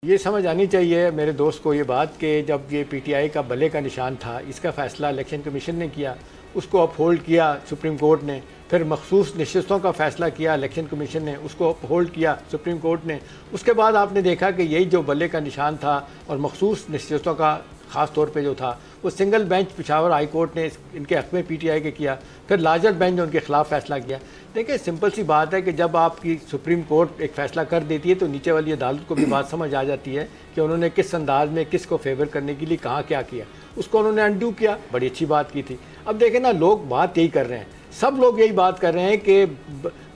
ये समझ आनी चाहिए मेरे दोस्त को ये बात कि जब ये पीटीआई का भले का निशान था, इसका फ़ैसला इलेक्शन कमीशन ने किया, उसको अपहोल्ड किया सुप्रीम कोर्ट ने, फिर मखसूस नशिस्तों का फ़ैसला किया इलेक्शन कमीशन ने, उसको अपहोल्ड किया सुप्रीम कोर्ट ने। उसके बाद आपने देखा कि यही जो भले का निशान था और मखसूस नशिस्तों का ख़ास तौर पे जो था वो single bench Peshawar high court ने इनके हक़ में पीटीआई के किया, फिर लार्जर बेंच ने उनके ख़िलाफ़ फ़ैसला किया। देखिए सिंपल सी बात है कि जब आपकी सुप्रीम कोर्ट एक फ़ैसला कर देती है तो नीचे वाली अदालत को भी बात समझ आ जाती है कि उन्होंने किस अंदाज में किस को फेवर करने के लिए कहाँ क्या किया, उसको उन्होंने अनडू किया, बड़ी अच्छी बात की थी। अब देखें ना, लोग बात यही कर रहे हैं, सब लोग यही बात कर रहे हैं कि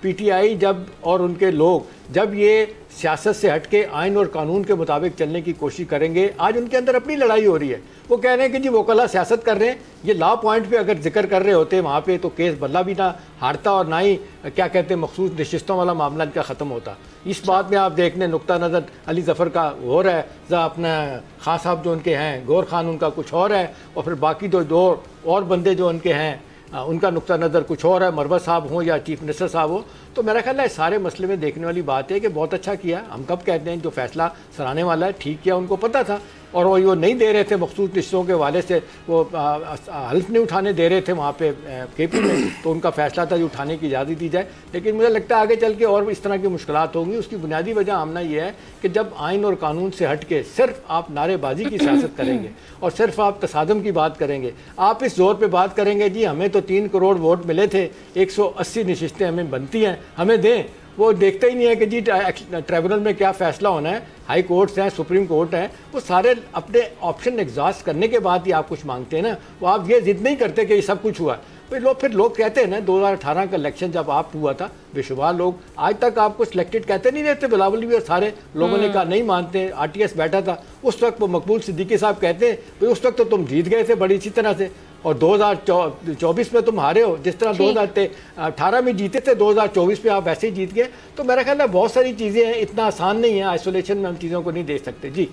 पीटीआई जब और उनके लोग जब ये सियासत से हट के आइन और कानून के मुताबिक चलने की कोशिश करेंगे, आज उनके अंदर अपनी लड़ाई हो रही है। वो कह रहे हैं कि जी वकला सियासत कर रहे हैं, ये लॉ पॉइंट पे अगर जिक्र कर रहे होते वहाँ पे तो केस बल्ला भी ना हारता और ना ही क्या कहते हैं मखसूस नशिस्तों वाला मामला इनका ख़त्म होता। इस बात में आप देखने नुक्ता नज़र अली ज़फ़र का हो रहा है, अपना खान साहब जो उनके हैं, गौर खान उनका कुछ और है, और फिर बाकी दो और बंदे जो उनके हैं उनका नुक्ता नज़र कुछ और है, मरवत साहब हो या चीफ मिनिस्टर साहब हो। तो मेरा ख्याल है सारे मसले में देखने वाली बात है कि बहुत अच्छा किया। हम कब कहते हैं जो फैसला सराहने वाला है, ठीक किया, उनको पता था और वो नहीं दे रहे थे मखसूस रिश्तों के वाले से, वो हल्फ नहीं उठाने दे रहे थे वहाँ पे केपी में, तो उनका फैसला था जो उठाने की इजाज़त दी जाए। लेकिन मुझे लगता है आगे चल के और इस तरह की मुश्किलात होंगी। उसकी बुनियादी वजह आमना ये है कि जब आइन और कानून से हट के सिर्फ आप नारेबाजी की सियासत करेंगे और सिर्फ आप तसादम की बात करेंगे, आप इस जोर पर बात करेंगे जी हमें तो 3 करोड़ वोट मिले थे, 180 नशिस्तें हमें बनती हैं, हमें दें। वो देखते ही नहीं है कि जी ट्राइब्यूनल में क्या फ़ैसला होना है, हाई कोर्ट्स हैं, सुप्रीम कोर्ट है, वो सारे अपने ऑप्शन एग्जॉस्ट करने के बाद ही आप कुछ मांगते हैं ना। वो आप ये जिद नहीं करते कि ये सब कुछ हुआ। फिर लोग कहते हैं ना 2018 का इलेक्शन जब आप हुआ था, बेशुमार लोग आज तक आपको सिलेक्टेड कहते नहीं रहते, बिलावल भी और सारे लोगों ने कहा नहीं मानते, आरटीएस बैठा था उस वक्त, वो मकबूल सिद्दीकी साहब कहते हैं भाई उस वक्त तो तुम जीत गए थे बड़ी अच्छी तरह से, और 2024 में तुम हारे हो, जिस तरह 2018 में जीते थे 2024 में आप वैसे ही जीत गए। तो मेरा ख्याल है बहुत सारी चीज़ें हैं, इतना आसान नहीं है, आइसोलेशन में हम चीज़ों को नहीं देख सकते। जी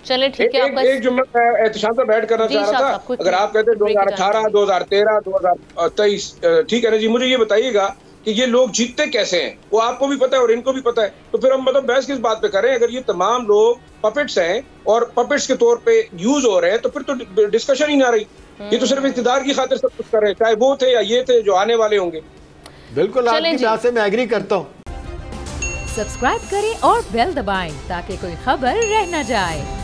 चले ठीक है। एक जुम्ला मैं एहतशाम पर बैठ करना चाह रहा था। अगर आप कहते हैं 2018, 2013, 2023, ठीक है ना जी, मुझे ये बताइएगा कि ये लोग जीतते कैसे हैं, वो आपको भी पता है और इनको भी पता है, तो फिर हम मतलब बहस किस बात पे करें? अगर ये तमाम लोग पपेट्स हैं और पपेट्स के तौर पे यूज हो रहे हैं तो फिर तो डिस्कशन ही ना रही। ये तो सिर्फ इक़्तिदार की खातिर सब कुछ कर रहे हैं, चाहे वो थे या ये थे जो आने वाले होंगे। बिल्कुल आपकी बात से मैं एग्री करता हूँ। सब्सक्राइब करें और बेल दबाएं ताकि कोई खबर रह न जाए।